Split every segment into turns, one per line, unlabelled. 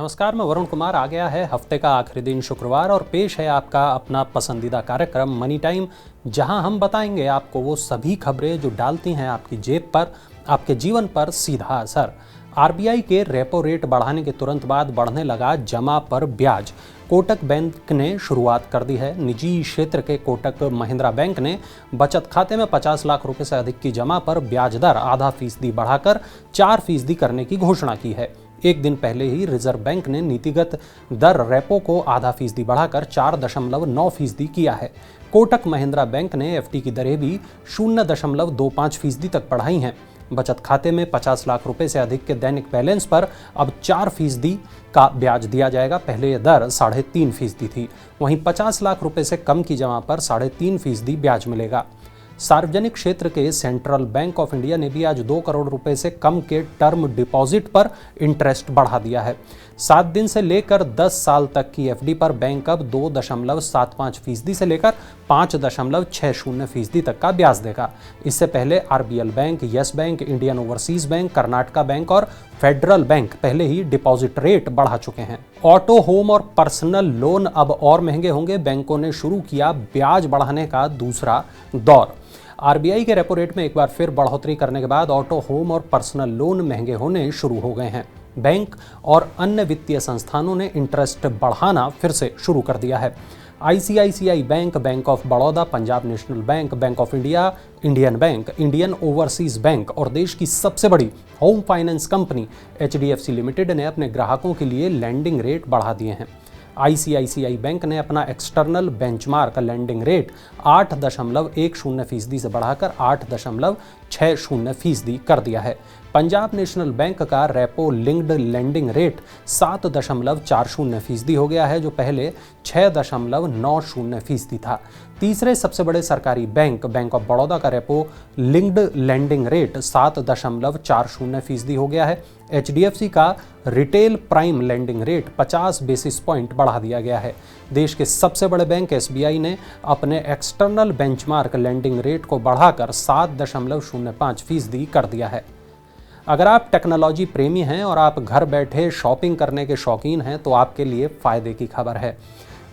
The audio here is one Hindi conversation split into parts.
नमस्कार, मैं वरुण कुमार। आ गया है हफ्ते का आखिरी दिन शुक्रवार और पेश है आपका अपना पसंदीदा कार्यक्रम मनी टाइम, जहां हम बताएंगे आपको वो सभी खबरें जो डालती हैं आपकी जेब पर, आपके जीवन पर सीधा असर। आरबीआई के रेपो रेट बढ़ाने के तुरंत बाद बढ़ने लगा जमा पर ब्याज। कोटक बैंक ने शुरुआत कर दी है। निजी क्षेत्र के कोटक महिंद्रा बैंक ने बचत खाते में 50 लाख रुपए से अधिक की जमा पर ब्याज दर आधा फीसदी बढ़ाकर 4% करने की घोषणा की है। एक दिन पहले ही रिजर्व बैंक ने नीतिगत दर रेपो को आधा फीसदी बढ़ाकर 4.9% किया है। कोटक महिंद्रा बैंक ने एफडी की दरें भी 0.25% तक बढ़ाई हैं। बचत खाते में 50 लाख रुपए से अधिक के दैनिक बैलेंस पर अब 4% का ब्याज दिया जाएगा। पहले यह दर 3.5% थी। वहीं 50 लाख रुपए से कम की जमा पर 3.5% ब्याज मिलेगा। सार्वजनिक क्षेत्र के सेंट्रल बैंक ऑफ इंडिया ने भी आज 2 करोड़ रुपए से कम के टर्म डिपॉजिट पर इंटरेस्ट बढ़ा दिया है। 7 दिन से लेकर 10 साल तक की एफडी पर बैंक अब 2.75% से लेकर 5.60% तक का ब्याज देगा। इससे पहले RBL bank, yes bank, Indian overseas bank, Karnataka bank और फेडरल बैंक पहले ही डिपॉजिट रेट बढ़ा चुके हैं। ऑटो, होम और पर्सनल लोन अब और महंगे होंगे। बैंकों ने शुरू किया ब्याज बढ़ाने का दूसरा दौर। आरबीआई के रेपो रेट में एक बार फिर बढ़ोतरी करने के बाद ऑटो, होम और पर्सनल लोन महंगे होने शुरू हो गए हैं। बैंक और अन्य वित्तीय संस्थानों ने इंटरेस्ट बढ़ाना फिर से शुरू कर दिया है। ICICI bank, bank of Baroda, Punjab national bank, bank of India, Indian bank, Indian overseas bank और देश की सबसे बड़ी home finance company HDFC limited ने अपने ग्राहकों के लिए लैंडिंग रेट बढ़ा दिए हैं। आईसीआईसीआई बैंक ने अपना एक्सटर्नल बेंचमार्क लैंडिंग रेट 8.10% से बढ़ाकर 8.60% कर दिया है। पंजाब नेशनल बैंक का रेपो लिंक्ड लैंडिंग रेट 7.40% हो गया है, जो पहले 6.90% था। तीसरे सबसे बड़े सरकारी बैंक, बैंक ऑफ बड़ौदा का रेपो लिंक्ड लैंडिंग रेट 7.40% हो गया है। एचडीएफसी का retail prime landing rate 50 basis point बढ़ा दिया गया है। देश के सबसे बड़े बैंक एसबीआई ने अपने एक्सटर्नल बेंचमार्क लैंडिंग रेट को बढ़ाकर 7.05% कर दिया है। अगर आप टेक्नोलॉजी प्रेमी हैं और आप घर बैठे शॉपिंग करने के शौकीन हैं तो आपके लिए फ़ायदे की खबर है।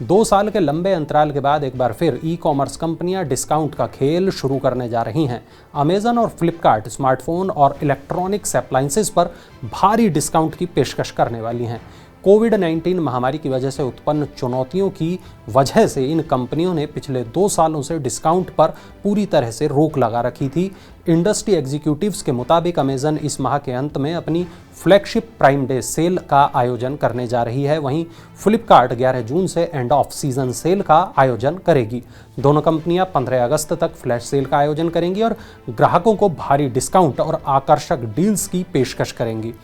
2 साल के लंबे अंतराल के बाद एक बार फिर ई कॉमर्स कंपनियां डिस्काउंट का खेल शुरू करने जा रही हैं। अमेजन और फ्लिपकार्ट स्मार्टफोन और इलेक्ट्रॉनिक्स अप्लायंसेस पर भारी डिस्काउंट की पेशकश करने वाली हैं। कोविड-19 महामारी की वजह से उत्पन्न चुनौतियों की वजह से इन कंपनियों ने पिछले 2 सालों से डिस्काउंट पर पूरी तरह से रोक लगा रखी थी। इंडस्ट्री एग्जीक्यूटिव्स के मुताबिक अमेजन इस माह के अंत में अपनी फ्लैगशिप प्राइम डे सेल का आयोजन करने जा रही है। वहीं फ्लिपकार्ट 11 जून से एंड ऑफ सीजन सेल का आयोजन करेगी। दोनों कंपनियां 15 अगस्त तक फ्लैश सेल का आयोजन करेंगी और ग्राहकों को भारी डिस्काउंट और आकर्षक डील्स की पेशकश करेंगी।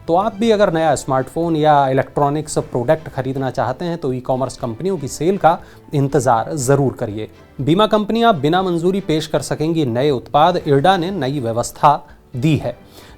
तो आप भी अगर नया स्मार्टफोन या इलेक्ट्रॉनिक्स प्रोडक्ट खरीदना चाहते हैं तो ई कॉमर्स कंपनियों की सेल का इंतजार जरूर करिए। बीमा कंपनियां बिना मंजूरी पेश कर सकेंगी नए उत्पाद। इरडा ने नई व्यवस्था दी है।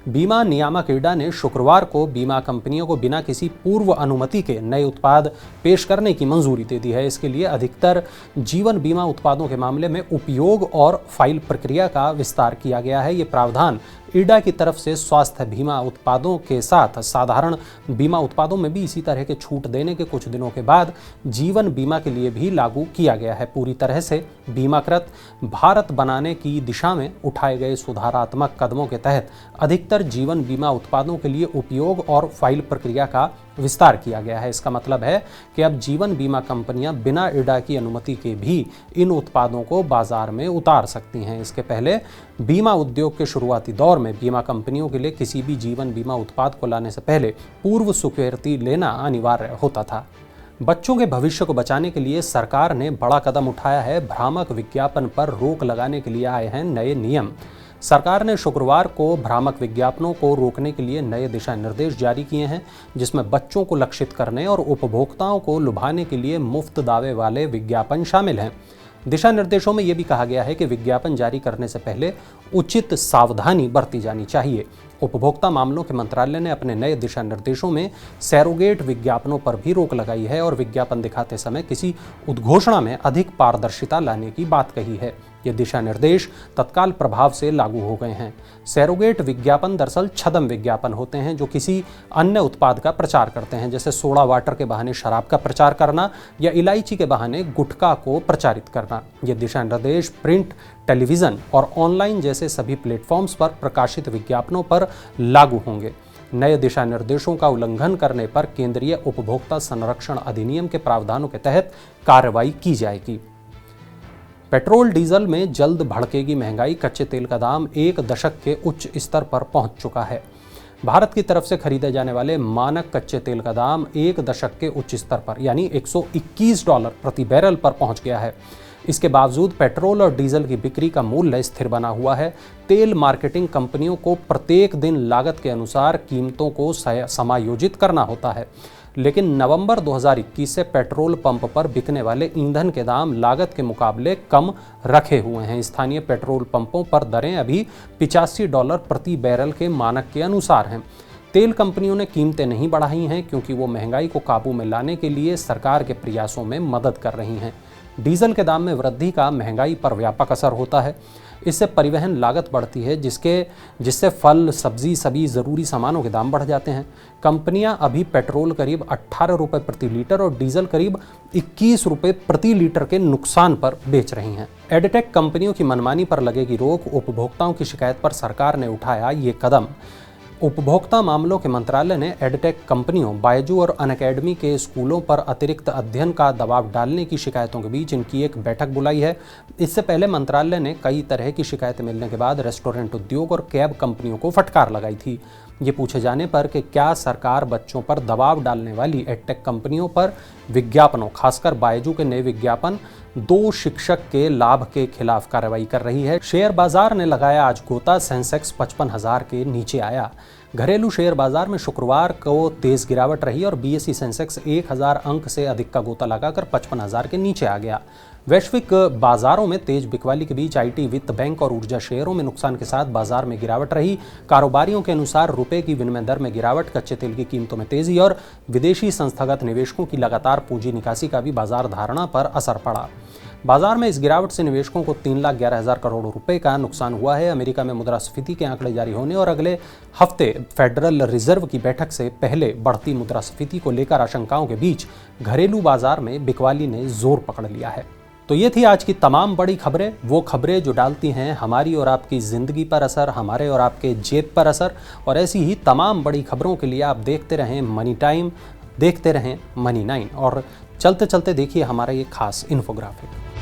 बीमा नियामक इरडा ने शुक्रवार को बीमा कंपनियों को बिना किसी पूर्व अनुमति के नए उत्पाद पेश करने की मंजूरी दे दी है। इसके लिए अधिकतर जीवन बीमा उत्पादों के मामले में उपयोग और फाइल प्रक्रिया का विस्तार किया गया है। ये प्रावधान इरडा की तरफ से स्वास्थ्य बीमा उत्पादों के साथ साधारण बीमा उत्पादों में भी इसी तरह के छूट देने के कुछ दिनों के बाद जीवन बीमा के लिए भी लागू किया गया है। पूरी तरह से बीमाकृत भारत बनाने की दिशा में उठाए गए सुधारात्मक कदमों के तहत अधिकतर जीवन बीमा उत्पादों के लिए उपयोग और फाइल प्रक्रिया का विस्तार किया गया है। इसका मतलब है कि अब जीवन बीमा कंपनियां बिना इरडा की अनुमति के भी इन उत्पादों को बाजार में उतार सकती हैं। इसके पहले बीमा उद्योग के शुरुआती दौर में बीमा कंपनियों के लिए किसी भी जीवन बीमा उत्पाद को लाने से पहले पूर्व स्वीकृति लेना अनिवार्य होता था। बच्चों के भविष्य को बचाने के लिए सरकार ने बड़ा कदम उठाया है। भ्रामक विज्ञापन पर रोक लगाने के लिए आए हैं नए नियम। सरकार ने शुक्रवार को भ्रामक विज्ञापनों को रोकने के लिए नए दिशा निर्देश जारी किए हैं, जिसमें बच्चों को लक्षित करने और उपभोक्ताओं को लुभाने के लिए मुफ्त दावे वाले विज्ञापन शामिल हैं। दिशा निर्देशों में यह भी कहा गया है कि विज्ञापन जारी करने से पहले उचित सावधानी बरती जानी चाहिए। उपभोक्ता मामलों के मंत्रालय ने अपने नए दिशा निर्देशों में सैरोगेट विज्ञापनों पर भी रोक लगाई है और विज्ञापन दिखाते समय किसी उद्घोषणा में अधिक पारदर्शिता लाने की बात कही है। ये दिशा निर्देश तत्काल प्रभाव से लागू हो गए हैं। सैरोगेट विज्ञापन दरअसल छद्म विज्ञापन होते हैं जो किसी अन्य उत्पाद का प्रचार करते हैं, जैसे सोडा वाटर के बहाने शराब का प्रचार करना या इलायची के बहाने गुटखा को प्रचारित करना। ये दिशा निर्देश प्रिंट, टेलीविजन और ऑनलाइन जैसे सभी प्लेटफॉर्म्स पर प्रकाशित विज्ञापनों पर लागू होंगे। नए दिशा निर्देशों का उल्लंघन करने पर केंद्रीय उपभोक्ता संरक्षण अधिनियम के प्रावधानों के तहत कार्रवाई की जाएगी। पेट्रोल डीजल में जल्द भड़केगी महंगाई, कच्चे तेल का दाम 1 दशक के उच्च स्तर पर पहुंच चुका है। भारत की तरफ से खरीदे जाने वाले मानक कच्चे तेल का दाम 1 दशक के उच्च स्तर पर यानी $121 प्रति बैरल पर पहुंच गया है। इसके बावजूद पेट्रोल और डीजल की बिक्री का मूल्य स्थिर बना हुआ है। तेल मार्केटिंग कंपनियों को प्रत्येक दिन लागत के अनुसार कीमतों को समायोजित करना होता है, लेकिन नवंबर 2021 से पेट्रोल पंप पर बिकने वाले ईंधन के दाम लागत के मुकाबले कम रखे हुए हैं। स्थानीय पेट्रोल पंपों पर दरें अभी $85 प्रति बैरल के मानक के अनुसार हैं। तेल कंपनियों ने कीमतें नहीं बढ़ाई हैं क्योंकि वो महंगाई को काबू में लाने के लिए सरकार के प्रयासों में मदद कर रही हैं। डीजल के दाम में वृद्धि का महंगाई पर व्यापक असर होता है। इससे परिवहन लागत बढ़ती है, जिससे फल, सब्जी, सभी ज़रूरी सामानों के दाम बढ़ जाते हैं। कंपनियां अभी पेट्रोल करीब 18 रुपये प्रति लीटर और डीजल करीब 21 रुपये प्रति लीटर के नुकसान पर बेच रही हैं। एडटेक कंपनियों की मनमानी पर लगेगी रोक, उपभोक्ताओं की शिकायत पर सरकार ने उठाया ये कदम। उपभोक्ता मामलों के मंत्रालय ने एडटेक कंपनियों, बायजू और अनअकैडमी के स्कूलों पर अतिरिक्त अध्ययन का दबाव डालने की शिकायतों के बीच इनकी एक बैठक बुलाई है। इससे पहले मंत्रालय ने कई तरह की शिकायतें मिलने के बाद रेस्टोरेंट उद्योग और कैब कंपनियों को फटकार लगाई थी। ये पूछे जाने पर कि क्या सरकार बच्चों पर दबाव डालने वाली एडटेक कंपनियों पर विज्ञापनों, खासकर बायजू के नए विज्ञापन 2 शिक्षक के लाभ के खिलाफ कार्रवाई कर रही है। शेयर बाजार ने लगाया आज गोता, सेंसेक्स 55,000 के नीचे आया। घरेलू शेयर बाजार में शुक्रवार को तेज गिरावट रही और बीएसई सेंसेक्स 1000 अंक से अधिक का गोता लगाकर 55,000 के नीचे आ गया। वैश्विक बाजारों में तेज बिकवाली के बीच आईटी, वित्त, बैंक और ऊर्जा शेयरों में नुकसान के साथ बाजार में गिरावट रही। कारोबारियों के अनुसार रुपए की विनिमय दर में गिरावट, कच्चे तेल की कीमतों में तेजी और विदेशी संस्थागत निवेशकों की लगातार पूंजी निकासी का भी बाजार धारणा पर असर पड़ा। बाजार में इस गिरावट से निवेशकों को 3,11,000 करोड़ रुपए का नुकसान हुआ है। अमेरिका में मुद्रास्फीति के आंकड़े जारी होने और अगले हफ्ते फेडरल रिजर्व की बैठक से पहले बढ़ती मुद्रास्फीति को लेकर आशंकाओं के बीच घरेलू बाजार में बिकवाली ने जोर पकड़ लिया है। तो ये थी आज की तमाम बड़ी खबरें, वो खबरें जो डालती हैं हमारी और आपकी ज़िंदगी पर असर, हमारे और आपके जेब पर असर। और ऐसी ही तमाम बड़ी खबरों के लिए आप देखते रहें मनी टाइम, देखते रहें मनी 9 और चलते चलते देखिए हमारा ये खास इन्फोग्राफिक।